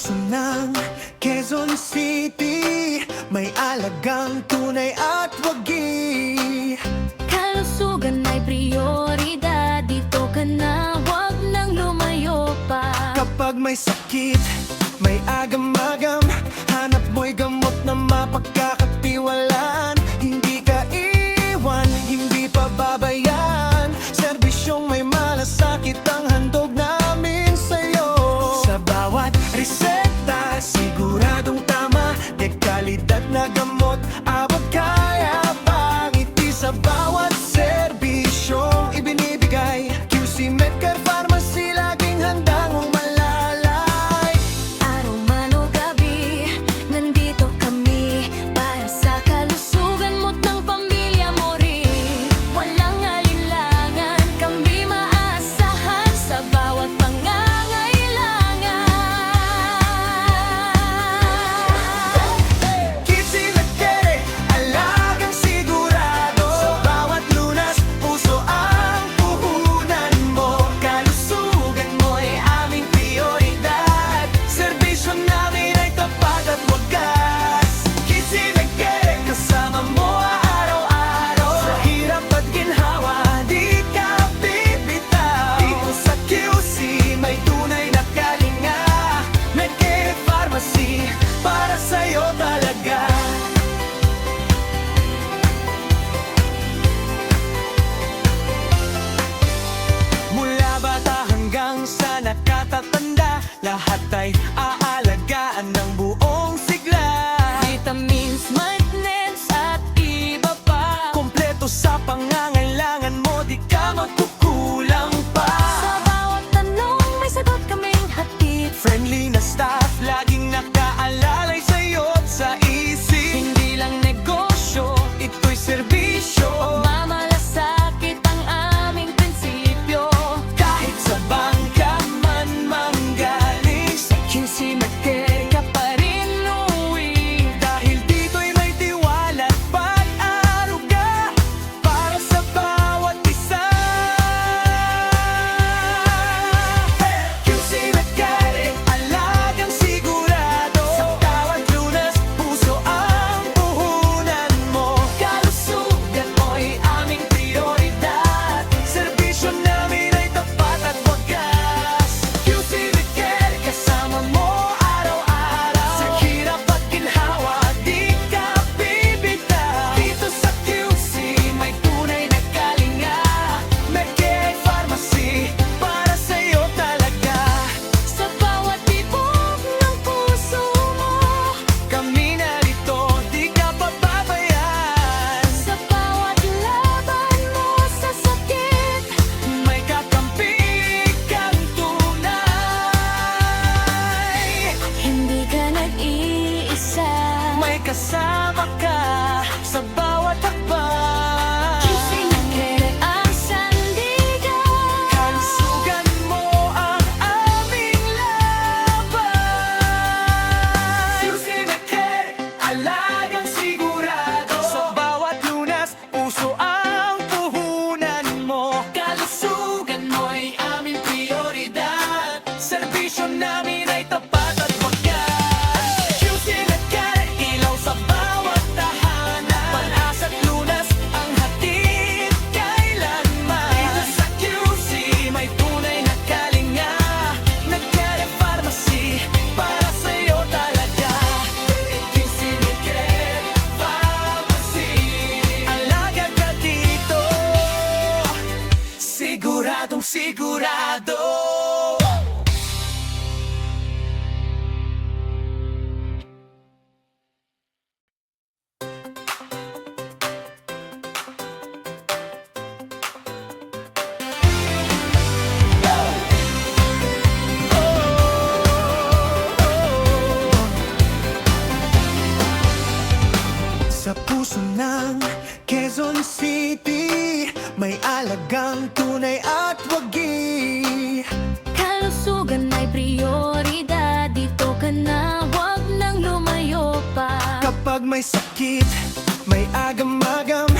puso ng Quezon City, may alagang tunay at wagi. Kalusugan ay prioridad, dito ka na, wag nang lumayo pa. Kapag may sakit, may agam-agam, hanap mo'y gamot na mapagkakatiwalaan. Hindi ka iwan, hindi pababayaan, serbisyong may malasakit ang handog namin sa'yo. Sa bawat reseta, siguradong tama, dekalidad na gamot, abot kaya pang ngiti sa bawat serbisyong ibinibigay. QC Medcare Pharmacy, laging handang umalalay. Araw man o gabi, nandito kami para sa kalusugan mo't ng pamilya mo rin. Walang alinlangan, kami maaasahan sa bawat pangangailangan. QC Medcare, alagang sigurado, sa bawat lunas, puso ang puhunan mo. Kalusugan mo'y aming prioridad, serbisyo namin ay tapat at wagas. QC Medcare, kasama mo araw-araw, sa hirap at ginhawa, di ka bibitaw. Dito sa QC, may tunay na kalinga, Medcare Pharmacy, para sa'yo talaga. Mula bata hanggang sa nakatatanda, lahat ay aalagaan ng buong sigla. Vitamins, maintenance at iba pa, Kompleto sa pangangailangan mo, di ka magkukulang pa. sa bawat tanong may sagot kaming hatid. Friendly na staff, laging nakaalalay sa'yo at sa isip. Hindi lang negosyo, Ito'y serbisyo, mamalasakit ang aming prinsipyo. kahit sa bangka man manggaling, sa QC Medcare ka pa rin uwi. dahil dito'y may tiwala at pag-aruga para sa bawat isa. QC Medcare, alagang sigurado, sa bawat lunas, puso ang puhunan mo. Kalusugan mo'y aming prioridad, Serbisyo namin ay tapat at wagas. QC Medcare, kasama mo araw-araw, sa hirap at ginhawa, di ka bibitaw. Dito sa QC, may tunay na kalinga, Medcare Pharmacy, para sa'yo talaga. sa bawat tibok ng puso mo, Kami narito, di ka pababayaan. sa bawat laban mo sa sakit. May kakampi kang tunay, Hindi ka nag-iisa, may kasama ka sa bawat hakbang. QC Medcare ang sandigan. Kalusugan mo ang aming laban. QC Medcare, alagang sigurado, sa bawat lunas, puso ang puhunan mo. Kalusugan mo'y aming prioridad, Serbisyo namin ay tapat at wagas. QC Medcare, ilaw sa bawat tahanan, pag-asa at lunas ang hatid kailanman. Dito sa QC, may tunay na kalinga, Medcare Pharmacy, para sa'yo talaga. QC Medcare Pharmacy, alaga ka dito, siguradong sigurado. Sa puso ng Quezon City, may alagang tunay at wagi. kalusugan ay prioridad, dito ka na, wag nang lumayo pa. Kapag may sakit, may agam-agam,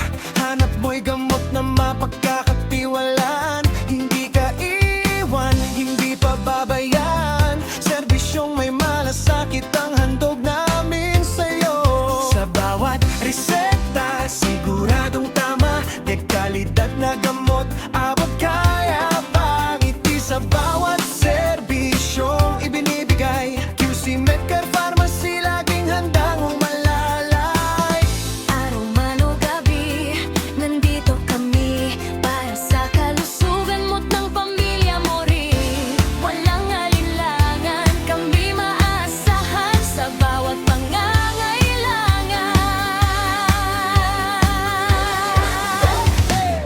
hanap mo'y gamot na mapagkakatiwalaan. Hindi ka iwan, hindi pababayaan, serbisyong may malas malasakit ang handog namin sa'yo. Sa bawat reseta, siguradong tama, dekalidad na gamot, abot kaya pang ngiti sa bawat serbisyong ibinibigay. QC Medcare Pharmacy, laging handang umalalay. Araw man o gabi, nandito kami para sa kalusugan mo't ng pamilya mo rin. Walang alinlangan, kami maaasahan sa bawat pangangailangan.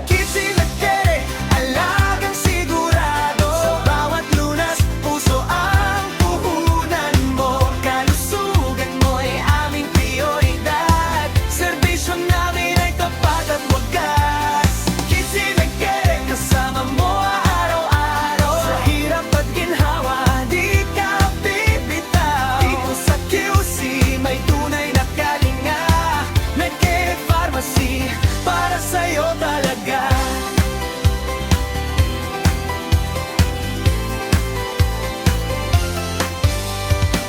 QC Medcare, alagang sigurado. Sa bawat lunas, puso ang puhunan mo. Kalusugan mo'y aming prioridad. Serbisyo namin ay tapat at wagas. QC Medcare, kasama mo araw-araw. Sa hirap at ginhawa, di ka bibitaw. Dito sa QC, may tunay na kalinga. Medcare Pharmacy, para sa'yo talaga.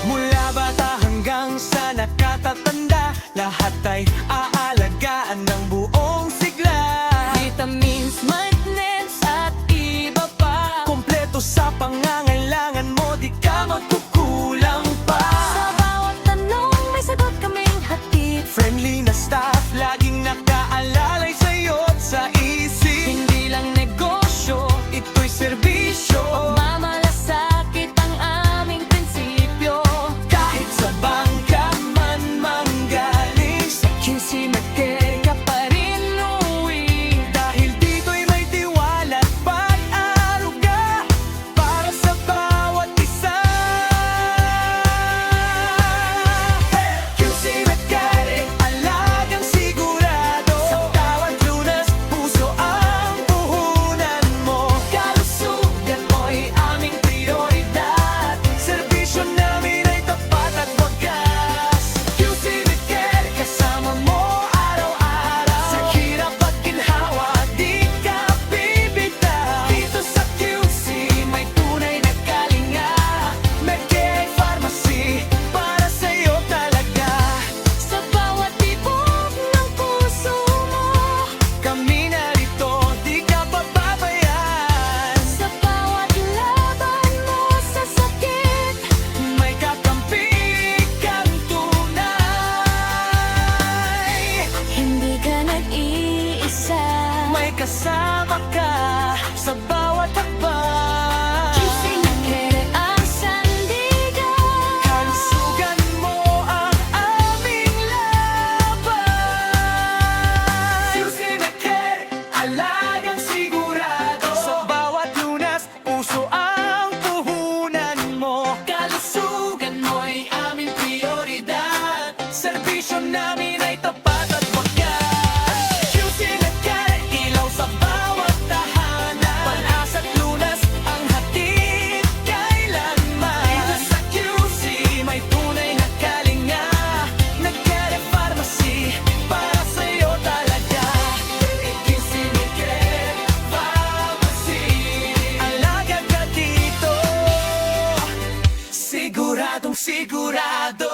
Mula bata hanggang sa nakatatanda, lahat ay aalagaan ng buong sigla. Vitamins, maintenance at iba pa. Kompleto sa pangangailangan mo, di ka magkukulang pa. Sa bawat tanong, may sagot kaming hatid. Friendly na staff, laging nakaalalay sa'yo't sa isip. Hindi lang negosyo, Ito'y serbisyo, mamalasakit ang aming prinsipyo. kahit sa bangka man manggaling. Sa QC Medcare ka pa rin uwi. Dahil dito'y may tiwala at pag-aruga para sa bawat isa. QC Medcare, alagang sigurado. Sa bawat lunas, puso ang puhunan mo. Kalusugan mo'y aming prioridad. Serbisyo namin ay tapat at wagas. QC Medcare, kasama mo araw-araw. Sa hirap at ginhawa, di ka bibitaw. Dito sa QC, may tunay na kalinga. Medcare Pharmacy, para sa'yo talaga. Sa bawat tibok ng puso mo, Kami narito, di ka pababayaan. sa bawat laban mo sa sakit, May kakampi kang tunay. hindi ka nag-iisa. May kasama ka sa bawat hakbang. QC Medcare ang sandigan. Kalusugan mo ang aming laban. QC Medcare, alagang sigurado. Sa bawat lunas, puso ang puhunan mo. Kalusugan mo'y aming prioridad. Serbisyo namin ay tapat at wagas. QC Medcare, ilaw sa bawat tahanan. Pag-asa't lunas ang hatid kailanman. Dito sa QC, may tunay na kalinga. Medcare Pharmacy, para sa'yo talaga. QC Medcare Pharmacy, alaga ka dito. Siguradong sigurado.